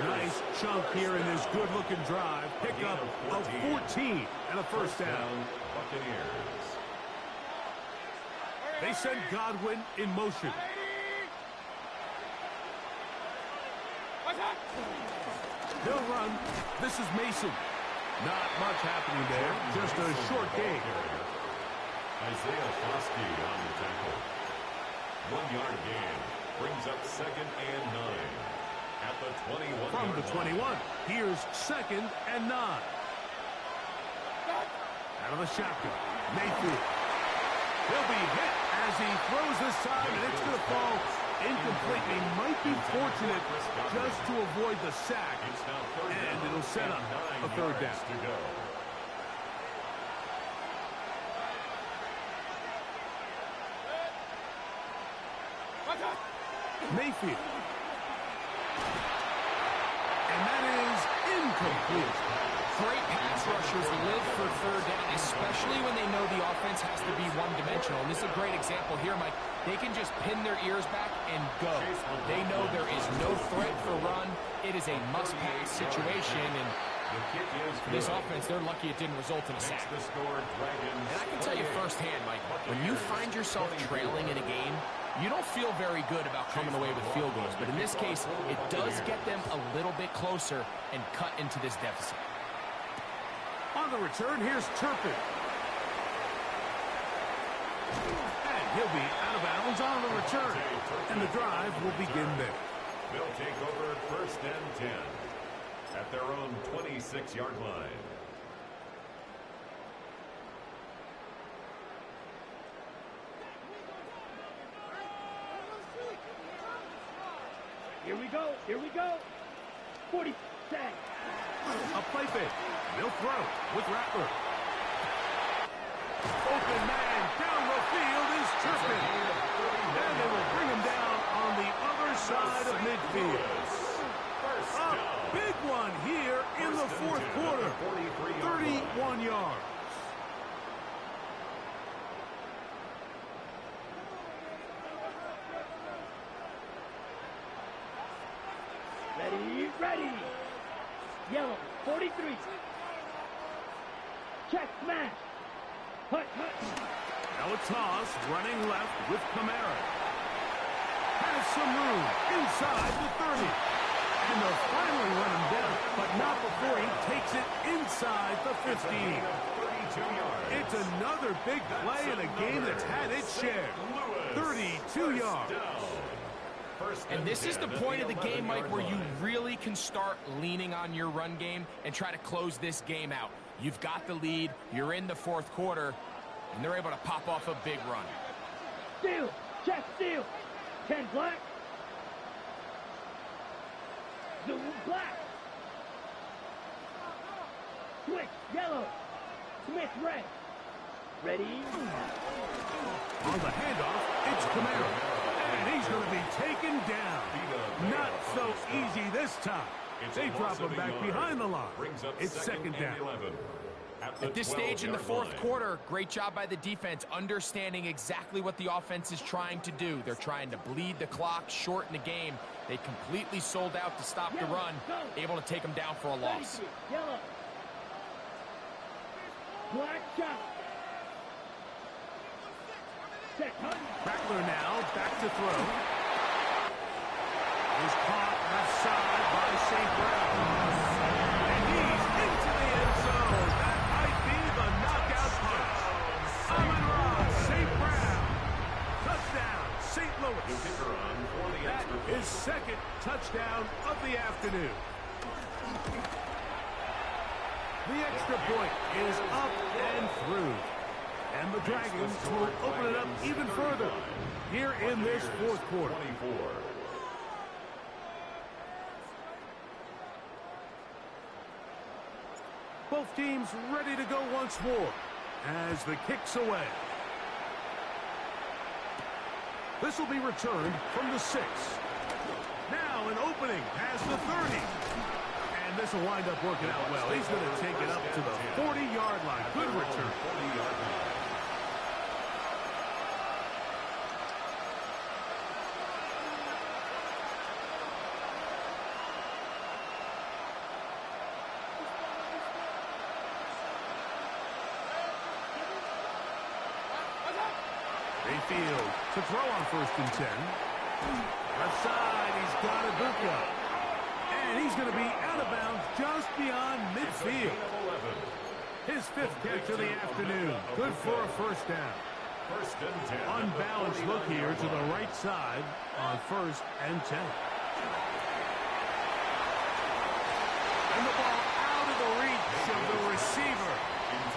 Nice chunk here in this good-looking drive. Pick up of 14 and a first down. Buccaneers. They send Godwin in motion. He'll run. This is Mason. Not much happening there. Just a short gain. Isaiah Foskey on the tackle. 1-yard gain. Brings up 2nd and 9. At the 21. From the 21. Here's 2nd and 9. Out of the shotgun. Mayfield. He'll be hit as he throws this time, and it's going to fall incomplete. He might be fortunate just to avoid the sack, and it'll set up a third down. Mayfield. And that is incomplete. Great pass rushers live for third down, especially when they know the offense has to be one-dimensional. And this is a great example here, Mike. They can just pin their ears back and go. They know there is no threat for run. It is a must-pass situation, and for this offense, they're lucky it didn't result in a sack. And I can tell you firsthand, Mike, when you find yourself trailing in a game, you don't feel very good about coming away with field goals. But in this case, it does get them a little bit closer and cut into this deficit. On the return, here's Turpin. And he'll be out of bounds on the return. And the drive will begin there. They'll take over 1st and 10 at their own 26-yard line. Here we go. Here we go. 40 seconds. A play fake. They'll throw with Rattler. Open man down the field is Turpin. And they will bring him down on the other side of midfield. A big one here in the 4th quarter. 31 yards. Ready, ready. Yellow, 43. Check, smash. Hut, hut. Now a toss, running left with Kamara. Has some room inside the 30. And they'll finally run him down, but not before he takes it inside the 15. It's another big play in a game that's had its share. 32 yards. And this is the point of the game, Mike, where you really can start leaning on your run game and try to close this game out. You've got the lead, you're in the 4th quarter, and they're able to pop off a big run. Steal, check, steal. 10 black. Zoom black. Switch, yellow. Smith, red. Ready? On the handoff, it's Kamara. And he's going to be taken down. Not so easy this time. They drop him back behind the line. It's 2nd down. At this stage in the 4th quarter, great job by the defense, understanding exactly what the offense is trying to do. They're trying to bleed the clock, shorten the game. They completely sold out to stop the run, able to take them down for a loss. Yellow. Black shot. Rattler now back to throw. Was caught outside by St. Brown. And he's into the end zone. That might be the knockout punch. Amon-Ra St. Brown. Touchdown, St. Louis. That is 2nd touchdown of the afternoon. The extra point is up and through. And the Dragons will open it up even further here in this fourth quarter. 24. Both teams ready to go once more as the kick's away. This will be returned from the 6. Now an opening past the 30. And this will wind up working out well. He's going to take it up to the 40-yard line. Good return. 40-yard line. Mayfield to throw on 1st and 10. Left side, he's got a BUCS. And he's going to be out of bounds just beyond midfield. His 5th catch of the afternoon. Good for a 1st down. 1st and 10. Unbalanced look here to the right side on 1st and 10. And the ball out of the reach of the receiver.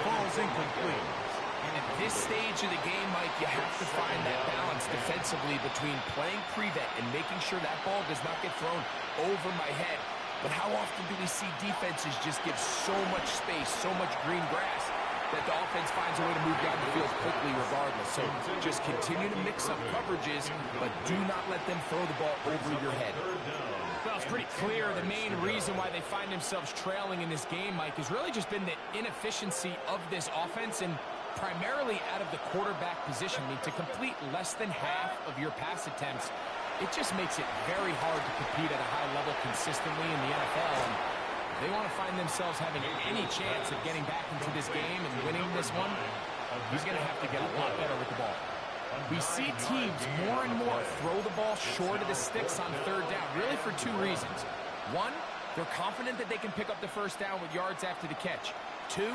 Falls incomplete. And at this stage of the game, Mike, you have to find that balance defensively between playing prevent and making sure that ball does not get thrown over my head. But how often do we see defenses just give so much space, so much green grass, that the offense finds a way to move down the field quickly regardless? So just continue to mix up coverages, but do not let them throw the ball over your head. Well, it's pretty clear the main reason why they find themselves trailing in this game, Mike, has really just been the inefficiency of this offense and primarily out of the quarterback position. I mean, to complete less than half of your pass attempts, it just makes it very hard to compete at a high level consistently in the NFL. And if they want to find themselves having any chance of getting back into this game and winning this one, he's going to have to get a lot better with the ball. We see teams more and more throw the ball short of the sticks on 3rd down, really for 2 reasons. 1, they're confident that they can pick up the 1st down with yards after the catch. 2,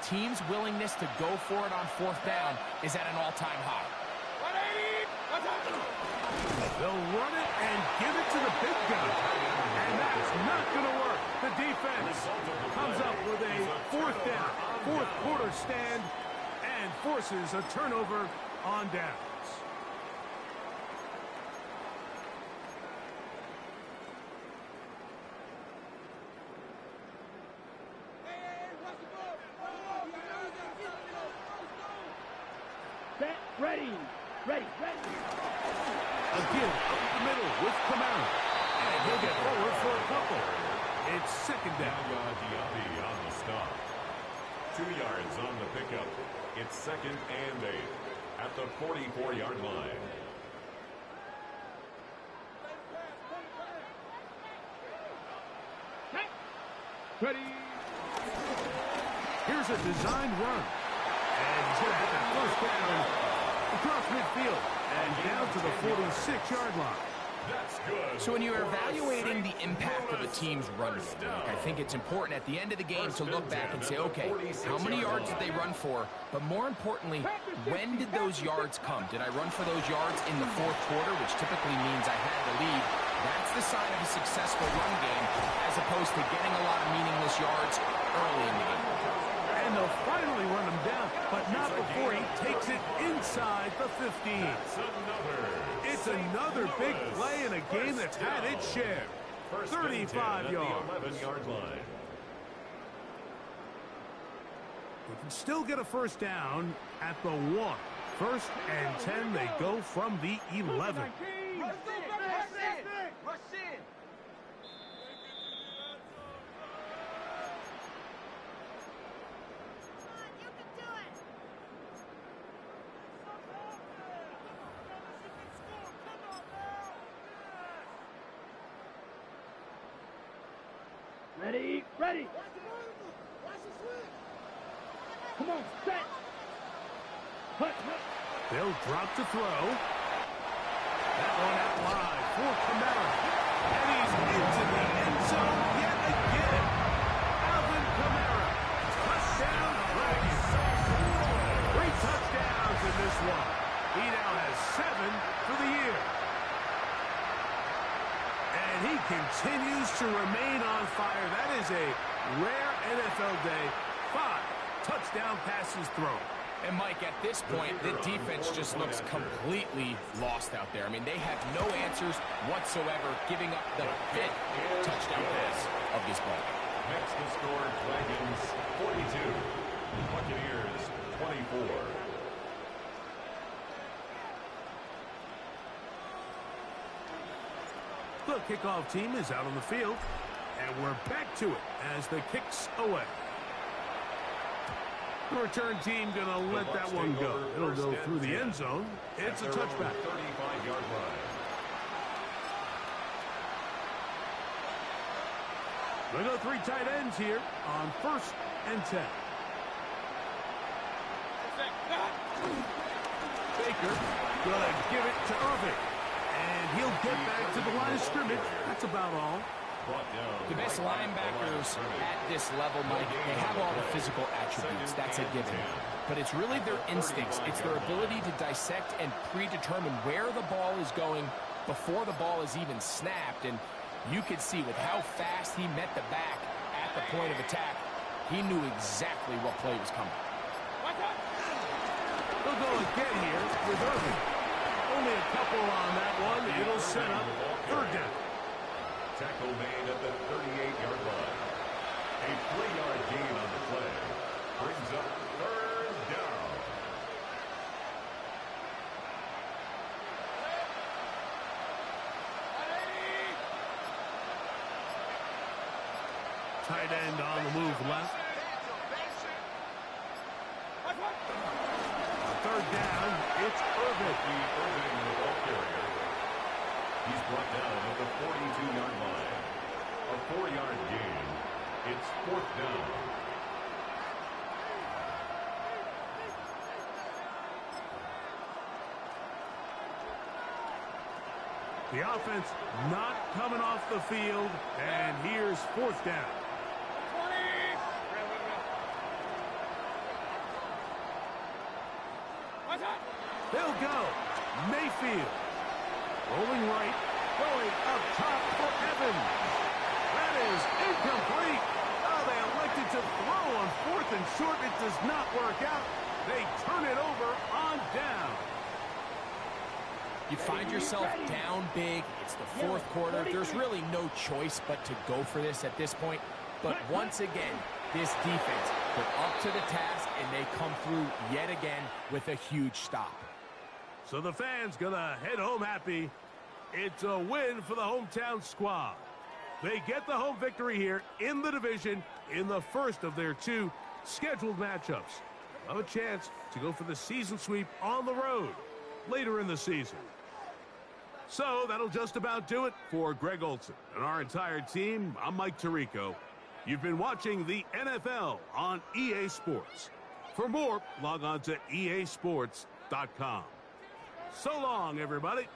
teams' willingness to go for it on 4th down is at an all-time high. They'll run it and give it to the big guy. And that's not going to work. The defense comes up with a 4th down, 4th quarter stand, and forces a turnover on downs. Set, ready. Ready. Again, up the middle with Kamara. And he'll get forward for a couple. It's 2nd down. On the stop. 2 yards on the pickup. It's 2nd and 8 at the 44-yard line. Ready. Here's a designed run. And he's going to have that 1st down across midfield and down to the 46-yard line. That's good. So when you're evaluating the impact of a team's run game, I think it's important at the end of the game to look back and say, okay, how many yards did they run for? But more importantly, when did those yards come? Did I run for those yards in the 4th quarter, which typically means I had the lead? That's the sign of a successful run game, as opposed to getting a lot of meaningless yards early in the game. And they'll finally run him down, but not before he takes it inside the 15. It's another big play in a game that's had its share. 35 yards. 11-yard line. They can still get a 1st down at the 1. 1st and 10, they go from the 11. Ready. Ready. Come on, set. Hut. They'll drop to throw. That one out wide for Kamara. And he's into the end zone yet again. Alvin Kamara. Touchdown, Dragons. 3 touchdowns in this one. He now has 7 for the year. And he continues to remain on fire. That is a rare NFL day. 5 touchdown passes thrown. And, Mike, at this point, the defense just looks completely lost out there. I mean, they have no answers whatsoever, giving up the 5th touchdown pass of this ball. Next to score, Dragons 42, Buccaneers 24. The kickoff team is out on the field, and we're back to it as the kick's away. The return team going to let that one go. It'll go through the end zone. It's a touchback. 35-yard line. They go 3 tight ends here on 1st and 10. Baker going to give it to Irving. And he'll get back to the line of scrimmage. That's about all. The best linebackers at this level, Mike, they have all the physical attributes. That's a given. But it's really their instincts. It's their ability to dissect and predetermine where the ball is going before the ball is even snapped. And you could see with how fast he met the back at the point of attack, he knew exactly what play was coming. They'll go again here with Irving. Only a couple on that one. It'll set up 3rd down. Tackle made at the 38-yard line. A 3-yard gain on the play brings up 3rd down. Tight end on the move left. 3rd down, it's Irving. Irving, the ball carrier. He's brought down at the 42-yard line. A 4-yard gain. It's 4th down. The offense not coming off the field, and here's 4th down. They'll go. Mayfield. Rolling right. Going up top for Evans. That is incomplete. Oh, they elected to throw on 4th and short. It does not work out. They turn it over on down. You find yourself down big. It's the 4th quarter. There's really no choice but to go for this at this point. But once again, this defense, they're up to the task, and they come through yet again with a huge stop. So the fans gonna head home happy. It's a win for the hometown squad. They get the home victory here in the division in the first of their 2 scheduled matchups. Have a chance to go for the season sweep on the road later in the season. So that'll just about do it for Greg Olson and our entire team. I'm Mike Tirico. You've been watching the NFL on EA Sports. For more, log on to easports.com. So long, everybody.